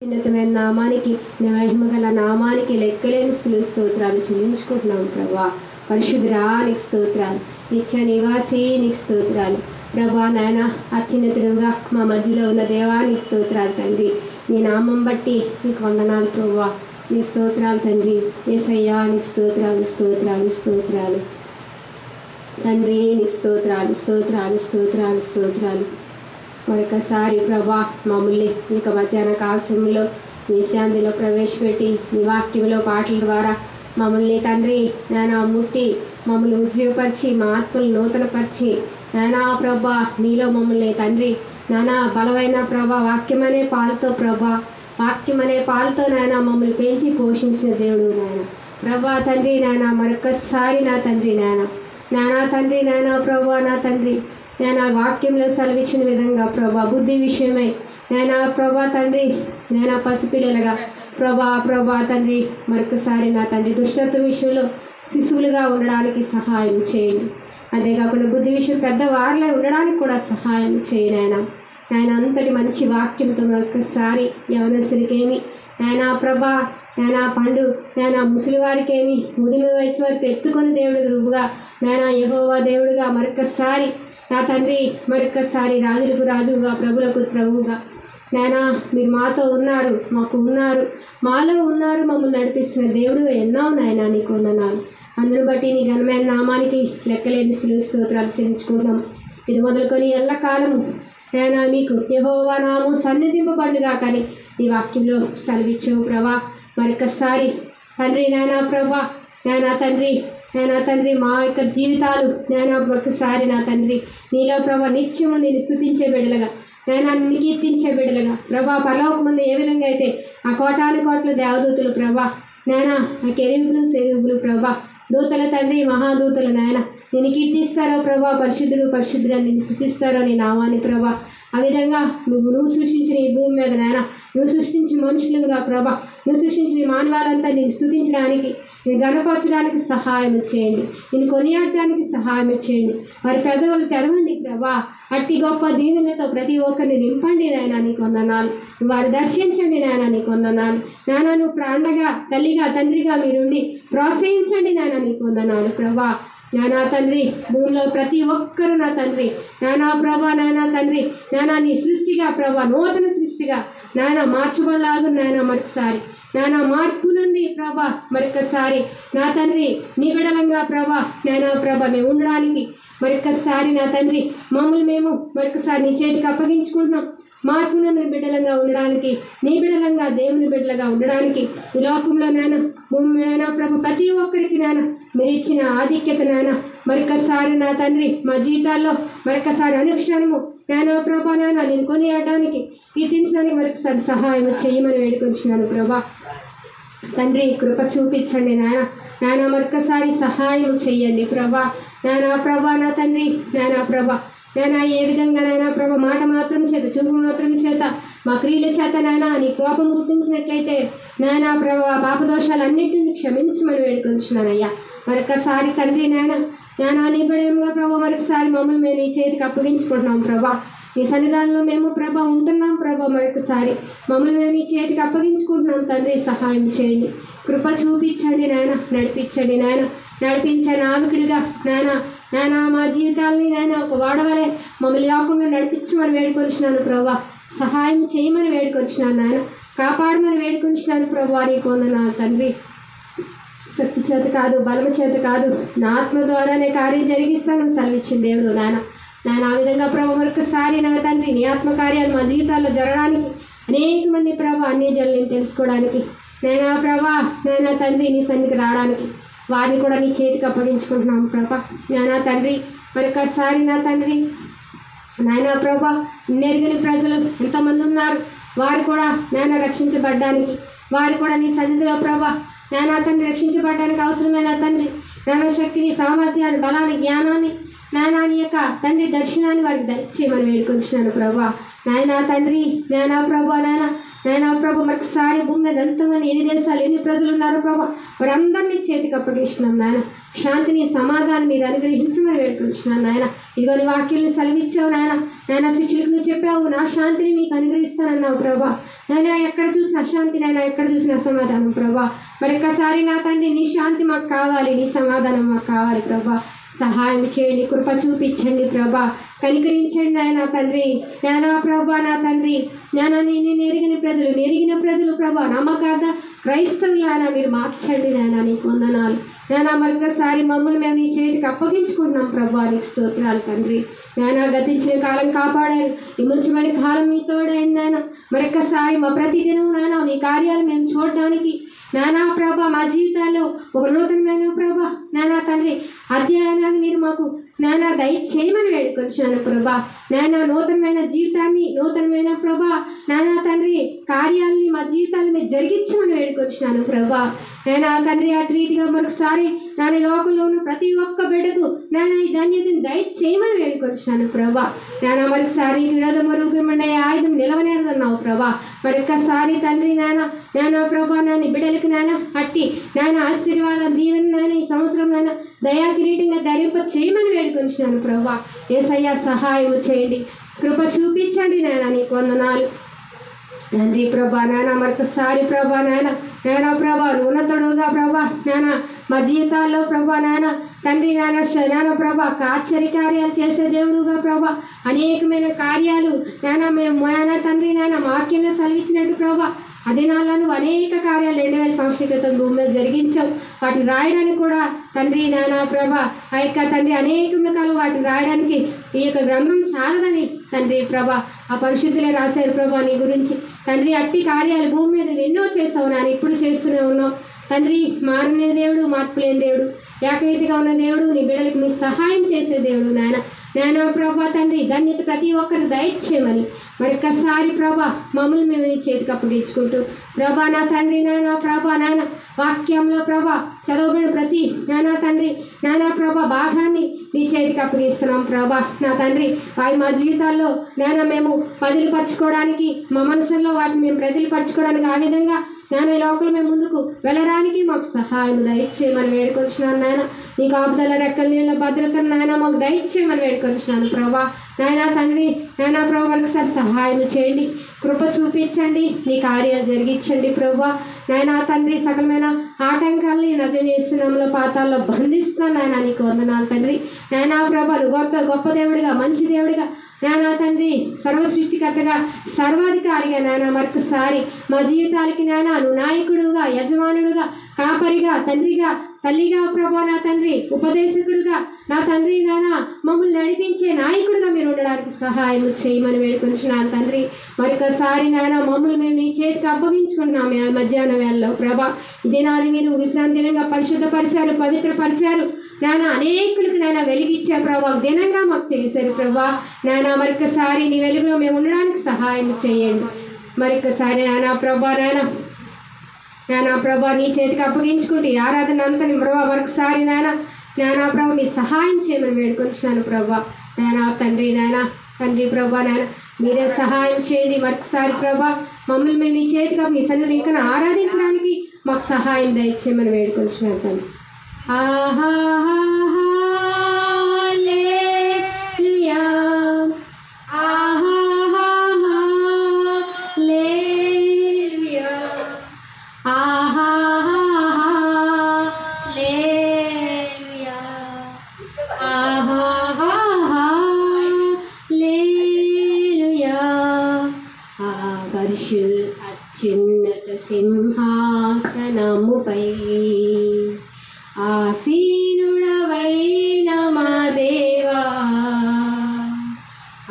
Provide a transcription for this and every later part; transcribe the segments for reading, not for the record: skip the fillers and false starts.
ఉన్నతమైన నామానికి, మహిమగల నామానికి లెక్కలేని స్తోత్రాలు చెల్లించుకుంటున్నాం ప్రభా. పరిశుద్ధురానికి స్తోత్రాలు, నిత్య నివాసి నీకు స్తోత్రాలు ప్రభా. నాయన అత్యున్నతుడుగా మా మధ్యలో ఉన్న దేవానికి స్తోత్రాలు తండ్రి. నీ నామం బట్టి నీకు వందనాలు ప్రభా. నీ స్తోత్రాలు తండ్రి. యేసయ్యా నీకు స్తోత్రాలు స్తోత్రాలు స్తోత్రాలు తండ్రి. నీకు స్తోత్రాలు స్తోత్రాలు స్తోత్రాలు స్తోత్రాలు. మరొకసారి ప్రభా మమ్మల్ని ఇక మధ్యాహ్న కాశంలో నీ శాంతిలో ప్రవేశపెట్టి నీ వాక్యంలో పాటల ద్వారా మమ్మల్ని తండ్రి నాయన ముట్టి మమ్మల్ని ఉజ్జీవపరిచి మా ఆత్మలు నూతనపరిచి నాయనా ప్రభా నీలో మమ్మల్ని తండ్రి నానా బలమైన ప్రభా వాక్యమనే పాలతో ప్రభా వాక్యమనే పాలతో నాయన మమ్మల్ని పెంచి పోషించిన దేవుడు నాయన ప్రభా తండ్రి నాయన మరొకసారి నా తండ్రి నానా తండ్రి నాయన ప్రభా నా తండ్రి నేను ఆ వాక్యంలో సెలవిచ్చిన విధంగా ప్రభా బుద్ధి విషయమై నేను ప్రభా తండ్రి నేను పసిపిల్లలుగా ప్రభా తండ్రి మరొకసారి నా తండ్రి దుష్టత్వ విషయంలో శిశువులుగా ఉండడానికి సహాయం చేయండి. అంతేకాకుండా బుద్ధి విషయం పెద్దవారిలో ఉండడానికి కూడా సహాయం చేయండి నాయన అంతటి మంచి వాక్యంతో మరొకసారి యవనస్తులకేమి నాయన ప్రభా నాయన పండు నాయన ముసలి వారికేమి ముదిమి వయసు వరకు ఎత్తుకొని దేవుడికి రువ్వుగా నాయన యెహోవా దేవుడిగా మరొకసారి నా తండ్రి మరొకసారి రాజులకు రాజుగా ప్రభులకు ప్రభువుగా నాయనా మీరు మాతో ఉన్నారు, మాకు ఉన్నారు, మాలో ఉన్నారు, మమ్మల్ని నడిపిస్తున్న దేవుడు ఎన్నో నాయన నీకు వందనాలు. అందును బట్టి నీ ఘనమైన నామానికి లెక్కలేని స్తోత్రాలు చెల్లించుకుంటాం. ఇది మొదలుకొని ఎల్లకాలము నాయనా మీకు యెహోవా నామం సన్నిధింపబడుగా కానీ నీ వాక్యంలో సెలవిచ్చావు ప్రభా. మరొకసారి తండ్రి నాయనా ప్రభా నాయనా తండ్రి మా యొక్క జీవితాలు నాయనా ఒకసారి నా తండ్రి నీలో ప్రభా నిత్యము నేను స్తుతించే బిడ్డలుగా నాయనా నిన్ను కీర్తించే బిడ్డలుగా ప్రభా పరలోక ముందు ఏ విధంగా అయితే ఆ కోటాను కోట్ల దేవదూతలు ప్రభా నాయనా ఆ కెరూబులు సెరూబులు ప్రభా దూతల తండ్రి మహాదూతలు నాయన నేను కీర్తిస్తారో ప్రభా పరిశుద్ధుడు అని నేను స్తుతిస్తారో నీ నామాన్ని ప్రభా. ఆ విధంగా నువ్వు సృష్టించిన ఈ భూమి మీద నాయన నువ్వు సృష్టించిన మనుషులుగా ప్రభా నువ్వు సృష్టించిన మానవాళ్ళంతా నేను స్తుతించడానికి నేను గణపరచడానికి సహాయం చేయండి, నేను కొనియాడడానికి సహాయం చేయండి. వారి పెదవులు తెరవండి ప్రభా. అట్టి గొప్ప దీవెనలతో ప్రతి ఒక్కరిని నింపండి నాయన నీకు వందనాలు. వారు దర్శించండి నాయన నీకు వందనాలు. నాయన నువ్వు ప్రాణగా తల్లిగా తండ్రిగా మీరుండి ప్రోత్సహించండి నాయన నీకు వందనాలు ప్రభా. నానా తండ్రి భూమిలో ప్రతి ఒక్కరు నా తండ్రి నానా ప్రభా నాయనా తండ్రి నానా నీ సృష్టిగా ప్రభా నూతన సృష్టిగా నాయన మార్చబడలాగా నాయన మరొకసారి నానా మార్పునుంది ప్రభా మరొకసారి నా తండ్రి నీ బిడలంగా ప్రభా నాయనా ప్రభా మేము ఉండడానికి మరొకసారి నా తండ్రి మమ్మల్ని మేము మరొకసారి నీ చేతికి అప్పగించుకుంటున్నాం. మార్పునందు బిడ్డలంగా ఉండడానికి నీ బిడ్డలంగా దేవుని బిడ్డలుగా ఉండడానికి ఈ లోకంలో నాయన భూమి నాయన ప్రభు ప్రతి ఒక్కరికి నాయన మీరు ఇచ్చిన ఆధిక్యత నాయన మరొకసారి నా తండ్రి మా జీవితాల్లో మరొకసారి అనుక్షణము నాయన ప్రభా నాయన నేను కొనియాడడానికి కీర్తించడానికి మరొకసారి సహాయం చేయమని వేడుకొచ్చినాను ప్రభా. తండ్రి కృప చూపించండి నాయన మరొకసారి సహాయం చెయ్యండి ప్రభా. నాయన ప్రభా నా తండ్రి నాయన ప్రభా నాయన ఏ విధంగా నాయన ప్రభా మాట మాత్రం చేత చూపు మాత్రం చేత మా క్రియల చేత నాయన నీ కోపం గుర్తించినట్లయితే నాయన ప్రభా పాపదోషాలన్నింటినీ క్షమించమని వేడుకొంచున్నానయ్యా. మరొకసారి తండ్రి నాయన నీ బిడ్డలుగా ప్రభా మరొకసారి మమ్మల్ని మేము నీ చేతికి అప్పగించుకుంటున్నాం ప్రభా. నీ సన్నిధానంలో మేము ప్రభా ఉంటున్నాం ప్రభా. మరొకసారి మమ్మల్ని మేము నీ చేతికి అప్పగించుకుంటున్నాం తండ్రి. సహాయం చేయండి, కృప చూపించండి నాయన, నడిపించండి నాయన, నడిపించే నావికుడిగా నాయన మా జీవితాలని నాయన ఒక వాడవలే మమ్మల్ని లోకంలో నడిపించమని వేడుకొచ్చినాను ప్రభా. సహాయం చేయమని వేడుకొచ్చినాను నాయన, కాపాడమని వేడుకొచ్చినాను ప్రభా. నీకు వందనాలు తండ్రి. శక్తి చేత కాదు బలము చేత కాదు నా ఆత్మ ద్వారానే కార్యం జరిగిస్తాను సెలవిచ్చిన దేవుడు నాయన ఆ విధంగా ప్రభా మరొకసారి నా తండ్రి నీ ఆత్మకార్యాలు మా జీవితాల్లో జరగడానికి అనేక మంది ప్రభా అన్యజనులను తెలుసుకోవడానికి నాయనా ప్రభా నాయనా తండ్రి నీ సన్నిధికి రావడానికి వారిని కూడా నీ చేతికి అప్పగించుకుంటున్నాం ప్రభా. నాయనా తండ్రి మరొకసారి నా తండ్రి నాయనా ప్రభా నెరిగిన ప్రజలు ఎంతోమంది ఉన్నారు, వారు కూడా నాయన రక్షించబడ్డానికి వారు కూడా నీ సన్నిధిలో ప్రభా నాయనా తండ్రి రక్షించబడ్డానికి అవసరమైన తండ్రి నాయన శక్తిని సామర్థ్యాన్ని బలాన్ని జ్ఞానాన్ని నాయనా నీ యొక్క తండ్రి దర్శనాన్ని వారికి దయచేయమని వేడుకొచ్చినాను ప్రభా. నాయన తండ్రి, నాయన ప్రభా, నాయన ప్రభా మరొకసారి భూమి మీద ఎంతమంది ఎన్ని దేశాలు ఎన్ని ప్రజలు ఉన్నారు ప్రభా, వారందరినీ చేతికి అప్పగిస్తున్నాం నాయన. శాంతిని సమాధానం మీరు అనుగ్రహించమని వేడుకుంటున్నాను నాయన. ఇదిగో నీ వాక్యాలను సెలవిచ్చావు నాయన శిష్యులకు నువ్వు చెప్పావు, నా శాంతిని మీకు అనుగ్రహిస్తానన్నావు ప్రభా. నాయన ఎక్కడ చూసిన అశాంతి, నాయన ఎక్కడ చూసిన అసమాధానం ప్రభా. మరొక్కసారి నా తండ్రి నీ శాంతి మాకు కావాలి, నీ సమాధానం మాకు కావాలి ప్రభా. సహాయం చేయండి, కృప చూపించండి ప్రభా, కనికరించండి నాయన తండ్రి. నాయన ప్రభా, నా తండ్రి, నేను నెరిగిన ప్రజలు ప్రభా, నమ్మకార్థ క్రైస్తవులానా మీరు మార్చండి నాయన. నీకు వందనాలు నాయన. మరొకసారి మమ్మల్ని మేము నీ చేతికి అప్పగించుకుంటున్నాం ప్రభా, నీకు స్తోత్రాలు తండ్రి. నాయన గతించిన కాలం కాపాడారు, ఈ ముంచబడిన కాలం మీ తోడైంది నాయన. మరొకసారి మా ప్రతిదినం నాయన నీ కార్యాలు మేము చూడడానికి నానా ప్రభా మా జీవితాల్లో ఒక నూతనమైన ప్రభా నానా తండ్రి అధ్యయనాన్ని మీరు మాకు నానా దయచేయమని వేడుకొచ్చాను ప్రభా. నానా నూతనమైన జీవితాన్ని, నూతనమైన ప్రభా నానా తండ్రి కార్యాలని మా జీవితాన్ని మీరు జరిగించమని వేడుకొచ్చినాను ప్రభా. నానా తండ్రి అటు రీతిగా మరొకసారి నాన్న లోకంలో ఉన్న ప్రతి ఒక్క బిడ్డకు నానా ఈ ధన్యతని దయచేయమని వేడుకొచ్చినాను ప్రభా. నానా మరొకసారి విరోధము రూపమైన ఆయుధం నిలవనేదన్నావు ప్రభా. మరొకసారి తండ్రి నానా ప్రభా నాని బిడ్డలకు నాన్న అట్టి నాన్న ఆశీర్వాదం దీవెన నాన్న ఈ సంవత్సరం నాన్న దయా కిరీటంగా ధరింప చేయమని వేడుకొచ్చినాను ప్రభా. యేసయ్య సహాయం చేయండి, కృప చూపించండి నాయన. నీకు వందనాలు తండ్రి ప్రభా. నాయన మరొకసారి ప్రభా నాయన ప్రభా ఉన్నతుడుగా ప్రభా నాయన మా జీవితాల్లో ప్రభా నాయన తండ్రి నాయన ప్రభా ఆశ్చర్యకార్యాలు చేసే దేవుడుగా ప్రభా అనేకమైన కార్యాలు నాయన మేము నాయన తండ్రి నాయన వాక్యంలో సెలవిచ్చినట్టు ప్రభా అదినాలను అనేక కార్యాలు 2000 సంవత్సరాల క్రితం భూమి మీద జరిగించావు. వాటిని రాయడానికి కూడా తండ్రి నాయన ప్రభా ఆ యొక్క తండ్రి అనేక కాలం వాటిని రాయడానికి ఈ యొక్క గ్రంథం చాలదని తండ్రి ప్రభా ఆ పరిశుద్ధులే రాశారు ప్రభా నీ గురించి. తండ్రి అట్టి కార్యాలు భూమి మీద ఎన్నో చేసావు నాన్న, ఇప్పుడు చేస్తూనే ఉన్నావు తండ్రి. మారిన దేవుడు, మార్పు లేని దేవుడు, ఏకరీతిగా ఉన్న దేవుడు, నీ బిడ్డలకు మీ సహాయం చేసే దేవుడు నాయన ప్రభా తండ్రి. ధన్యత ప్రతి ఒక్కరు దయచేయమని మరొకసారి ప్రభా మమ్మల్ని మేము నీ చేతికి అప్పగించుకుంటూ ప్రభా నా తండ్రి నాయన ప్రభా నాయన వాక్యంలో ప్రభా చదవబడిన ప్రతి నానా తండ్రి నానా ప్రభా భాగాన్ని నీ చేతికి అప్పగిస్తున్నాం ప్రభా. నా తండ్రి వారి మా జీవితాల్లో నాయన మేము పదిలిపరచుకోవడానికి, మా మనసుల్లో వాటిని మేము ప్రజలుపరచుకోవడానికి, ఆ విధంగా నాన్న ఈ లోకలు మేము ముందుకు వెళ్ళడానికి మాకు సహాయం దయచేయమని వేడుకొచ్చినాను నాయన. నీ కాపుదల రెక్కల నీళ్ళ భద్రతను నాయన మాకు దయచేయమని వేడుకొచ్చినాను ప్రభా. నాయన తండ్రి నాయన ప్రభా మరొకసారి సహాయం చేయండి, కృప చూపించండి, నీ కార్యాలు జరిగించండి ప్రభా. నాయన తండ్రి సకలమైన ఆటంకాలని నజనేస్తున్నాంలో పాతాల్లో బంధిస్తున్నాను నాయన. నీకు వందనాలు తండ్రి. నాయన ప్రభా గొప్ప దేవుడిగా, మంచి దేవుడిగా నాయన తండ్రి సర్వ సృష్టికర్తగా, సర్వాధికారిగా నాయన మరొకసారి మా జీవితాలకి నాయన నువ్వు నాయకుడుగా, యజమానుడుగా, కాపరిగా, తండ్రిగా, తల్లిగా ప్రభా నా తండ్రి ఉపదేశకుడుగా నా తండ్రి నాన్న మమ్మల్ని నడిపించే నాయకుడిగా మీరు ఉండడానికి సహాయం చేయమని వేడుకుంటున్నాను తండ్రి. మరొకసారి నాయన మమ్మల్ని మేము నీ చేతికి అప్పగించుకుంటున్నాము మధ్యాహ్న వేళలో ప్రభా. ఈ దినాన్ని మీరు విశ్రాంతి దినంగా పరిశుద్ధపరిచారు, పవిత్రపరిచారు నాయన. అనేకులకు నాయన వెలిగించే ప్రభా దినంగా మాకు చేశారు ప్రభా. నాయన మరొకసారి నీ వెలుగులో మేము ఉండడానికి సహాయం చేయండి. మరొకసారి నాయన ప్రభా నాయన ప్రభా నీ చేతికి అప్పగించుకుంటే ఆరాధన అంతని ప్రభా మరొకసారి నాయన ప్రభా మీ సహాయం చేయమని వేడుకొచ్చినాను ప్రభా. నాయన తండ్రి ప్రభా నాయన మీరే సహాయం చేయండి. మరొకసారి ప్రభా మమ్మల్ని మేము నీ చేతికి మీ సన్నిధిని ఇంకా ఆరాధించడానికి మాకు సహాయం దయచేయమని వేడుకొచ్చినాను తండ్రి. ఆహా అత్యున్నత సింహాసనముపై ఆసీనుడవైన మా దేవా,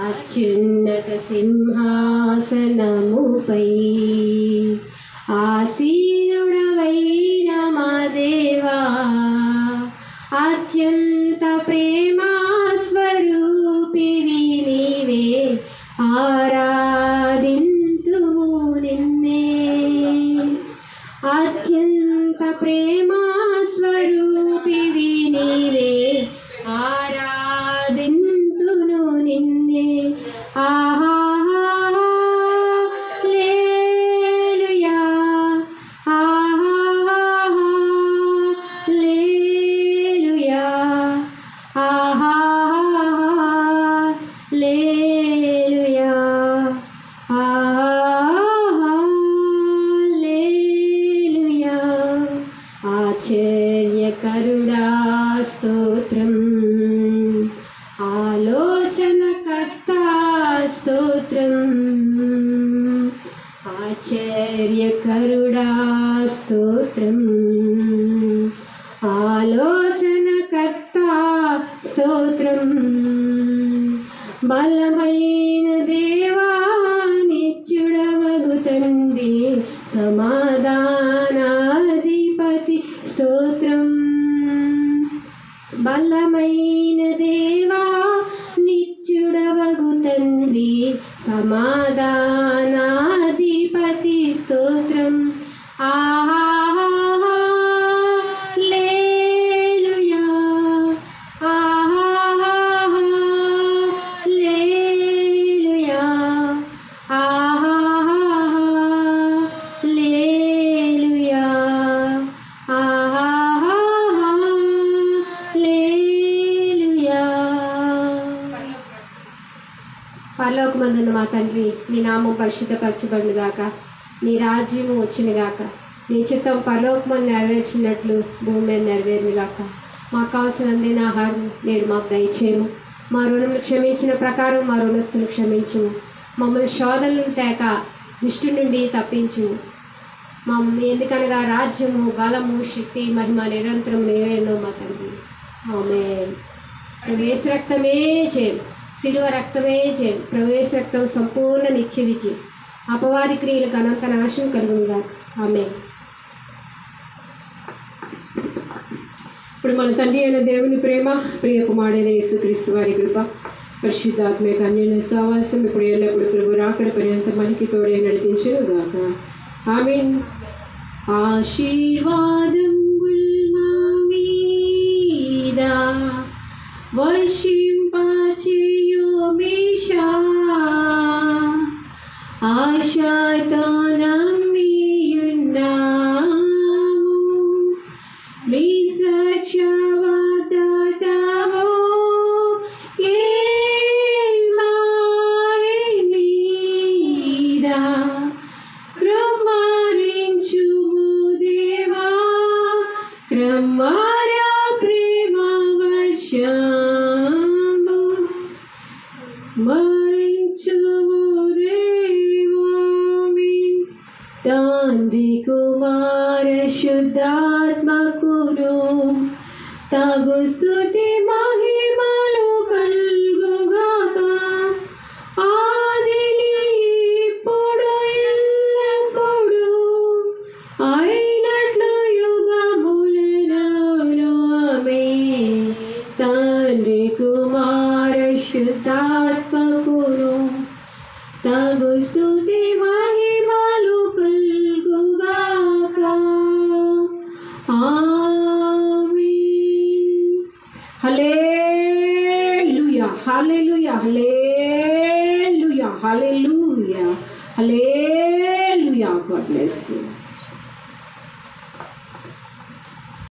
అత్యున్నత సింహాసనముపై ఆసీనుడవైన మా దేవా, అత్యంత ప్రేమా స్వరూపివి నీవే, ఆరాధింతుము నిన్నే. అత్యంత ప్రేమా స్వరూపివి నీవే, ఆరాధింతును నిన్నే. ఆహా ఆశ్చర్యకరుడా స్తోత్రం, ఆలోచనకర్త స్తోత్రం, ఆశ్చర్యకరుడా స్తోత్రం, ఆలోచనకర్త స్తోత్రం, బలమైన దేవా నిత్యుడవగు తండ్రి సమాధానాధిపతి స్తోత్రం, బలమైన దేవా నిత్యుడవగు తండ్రి సమాధానాధిపతి స్తోత్రం. హల్లెలూయా, హల్లెలూయా, హల్లెలూయా, హల్లెలూయా. పరలోకమందున్న మా తండ్రి, నీ నామం పరిశుద్ధపరచబడును గాక, నీ రాజ్యము వచ్చును గాక, నీ చిత్తం పరలోకమందు నెరవేర్చినట్లు భూమి మీద నెరవేరును గాక. మాకు కావాల్సిన ఆహారం నేడు మాకు దయచేయము, మా రుణములు క్షమించిన ప్రకారం మా రుణస్తులు క్షమించుము, మమ్మల్ని శోధనలు తేక దుష్టు నుండి తప్పించుము. ఎందుకనగా రాజ్యము, బలము, శక్తి, మహిమ నిరంతరం నీవేనో మా తండ్రి. ఆమేన్. ప్రవేశ రక్తమే జయం, శిలువ రక్తమే జయం, ప్రవేశ రక్తం సంపూర్ణ నిత్య విజయం, అపవాది క్రియలకు అనంత నాశనం కలుగునుగా. ఆమేన్. ఇప్పుడు మన తండ్రి అయిన దేవుని ప్రేమ, ప్రియ కుమారుడైన యేసుక్రీస్తు వారి కృప, పరిశుద్ధాత్మక అన్యోన్య సహవాసం ఇప్పుడు ఎల్లప్పుడు ప్రభు రాకడ పర్యంతం మనకి తోడే నడిపించును గాక. ఆమేన్. ఆశీర్వాదముల్ మా మీద వర్షింపచేయుమీశా, ఆశతో నమ్మియున్నాము, నీ సత్యవాగ్దానము ఏమాయి మీద కృమ్మరించుము దేవా, కృమ్మర ప్రేమ వర్షము మరించుము దేవా. తండ్రి కుమార శుద్ధాత్మకును తగు స్తుతి మహిమలు కలుగుగాక, ఆదిలో ఇప్పుడు ఎల్లప్పుడూ అయినట్లు యుగములలో. ఆమేన్. తండ్రి కుమార శుద్ధాత్మకును తగు స్తుతి మహిమలు కలుగుగాక. ఆమేన్. హల్లెలూయా, హల్లెలూయా, హల్లెలూయా, హల్లెలూయా, హల్లెలూయా. God bless you.